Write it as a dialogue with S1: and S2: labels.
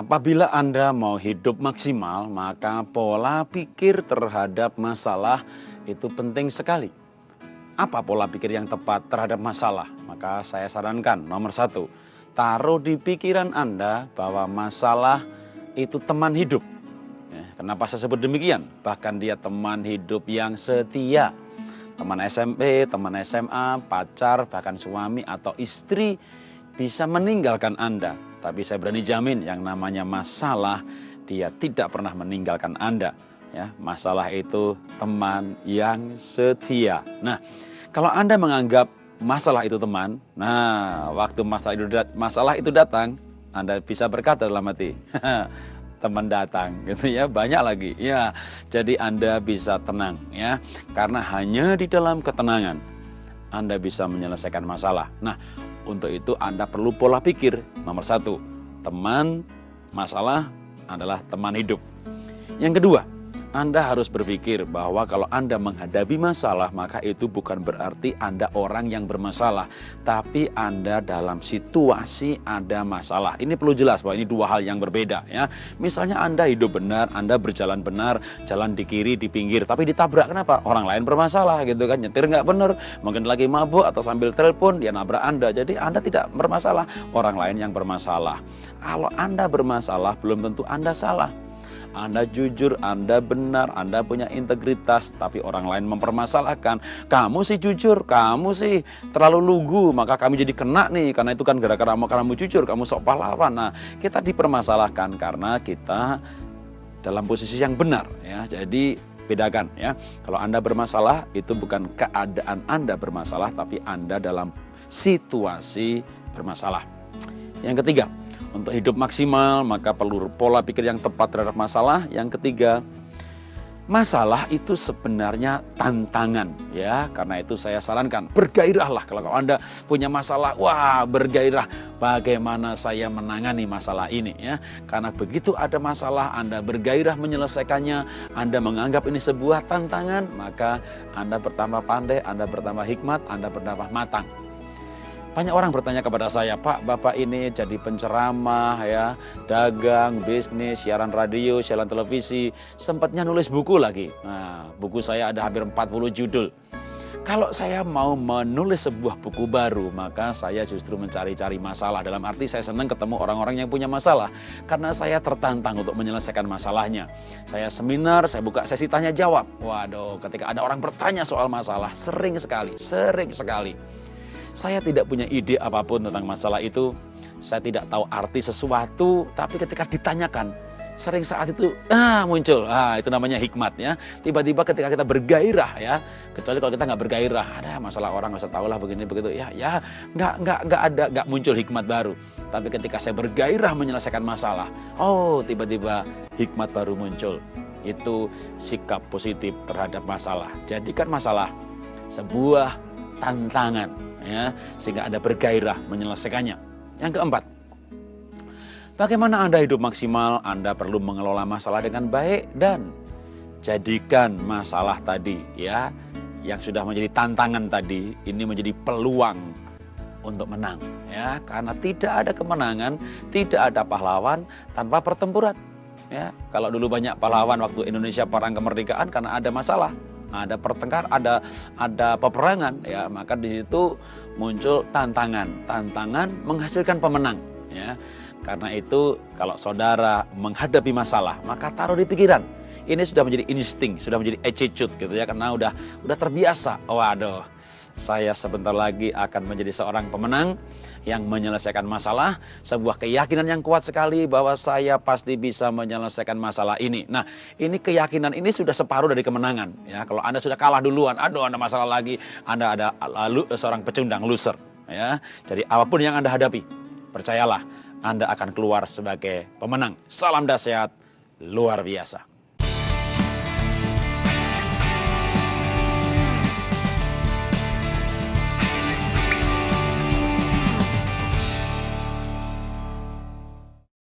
S1: Apabila Anda mau hidup maksimal, maka pola pikir terhadap masalah itu penting sekali. Apa pola pikir yang tepat terhadap masalah? Maka saya sarankan, nomor satu, taruh di pikiran Anda bahwa masalah itu teman hidup. Kenapa saya sebut demikian? Bahkan dia teman hidup yang setia. Teman SMP, teman SMA, pacar, bahkan suami atau istri bisa meninggalkan Anda. Tapi saya berani jamin yang namanya masalah dia tidak pernah meninggalkan Anda. Ya, masalah itu teman yang setia. Nah, kalau Anda menganggap masalah itu teman, nah waktu masalah itu datang, Anda bisa berkata dalam hati, teman datang gitu ya, banyak lagi ya. Jadi Anda bisa tenang ya, karena hanya di dalam ketenangan Anda bisa menyelesaikan masalah. Nah, untuk itu Anda perlu pola pikir. Nomor satu, teman masalah adalah teman hidup. Yang kedua, Anda harus berpikir bahwa kalau Anda menghadapi masalah, maka itu bukan berarti Anda orang yang bermasalah, tapi Anda dalam situasi ada masalah. Ini perlu jelas bahwa ini dua hal yang berbeda ya. Misalnya Anda hidup benar, Anda berjalan benar, jalan di kiri, di pinggir, tapi ditabrak. Kenapa? Orang lain bermasalah gitu kan, nyetir nggak benar, mungkin lagi mabuk atau sambil telepon, dia nabrak Anda. Jadi Anda tidak bermasalah, orang lain yang bermasalah. Kalau Anda bermasalah, belum tentu Anda salah. Anda jujur, Anda benar, Anda punya integritas, tapi orang lain mempermasalahkan. Kamu sih jujur, kamu sih terlalu lugu, maka kami jadi kena nih. Karena itu kan gara-gara kamu jujur, kamu sok pahlawan. Nah, kita dipermasalahkan karena kita dalam posisi yang benar ya. Jadi bedakan ya. Kalau Anda bermasalah, itu bukan keadaan Anda bermasalah, tapi Anda dalam situasi bermasalah. Yang ketiga, untuk hidup maksimal maka perlu pola pikir yang tepat terhadap masalah. Yang ketiga, masalah itu sebenarnya tantangan ya. Karena itu saya sarankan bergairahlah. Kalau Anda punya masalah, wah bergairah, bagaimana saya menangani masalah ini ya. Karena begitu ada masalah Anda bergairah menyelesaikannya, Anda menganggap ini sebuah tantangan, maka Anda bertambah pandai, Anda bertambah hikmat, Anda bertambah matang. Banyak orang bertanya kepada saya, Pak, Bapak ini jadi penceramah ya, dagang, bisnis, siaran radio, siaran televisi, sempatnya nulis buku lagi. Nah, buku saya ada hampir 40 judul. Kalau saya mau menulis sebuah buku baru, maka saya justru mencari-cari masalah. Dalam arti saya senang ketemu orang-orang yang punya masalah, karena saya tertantang untuk menyelesaikan masalahnya. Saya seminar, saya buka sesi tanya jawab. Waduh, ketika ada orang bertanya soal masalah, sering sekali. Saya tidak punya ide apapun tentang masalah itu, saya tidak tahu arti sesuatu, tapi ketika ditanyakan, sering saat itu muncul, itu namanya hikmat ya. Tiba-tiba ketika kita bergairah ya, kecuali kalau kita nggak bergairah, ada masalah orang nggak usah tahu lah begini begitu ya, nggak muncul hikmat baru. Tapi ketika saya bergairah menyelesaikan masalah, tiba-tiba hikmat baru muncul. Itu sikap positif terhadap masalah. Jadikan masalah sebuah tantangan ya, sehingga Anda bergairah menyelesaikannya. Yang keempat, bagaimana Anda hidup maksimal? Anda perlu mengelola masalah dengan baik dan jadikan masalah tadi ya, yang sudah menjadi tantangan tadi, ini menjadi peluang untuk menang ya. Karena tidak ada kemenangan, tidak ada pahlawan tanpa pertempuran ya. Kalau dulu banyak pahlawan waktu Indonesia perang kemerdekaan karena ada masalah, ada pertengkar, ada peperangan ya, maka di situ muncul tantangan menghasilkan pemenang ya. Karena itu kalau saudara menghadapi masalah, maka taruh di pikiran, ini sudah menjadi insting, sudah menjadi attitude gitu ya, karena udah terbiasa. Waduh, saya sebentar lagi akan menjadi seorang pemenang yang menyelesaikan masalah. Sebuah keyakinan yang kuat sekali bahwa saya pasti bisa menyelesaikan masalah ini. Nah, ini keyakinan ini sudah separuh dari kemenangan ya. Kalau Anda sudah kalah duluan, Anda masalah lagi, Anda ada seorang pecundang, loser ya. Jadi apapun yang Anda hadapi, percayalah Anda akan keluar sebagai pemenang. Salam dahsyat luar biasa.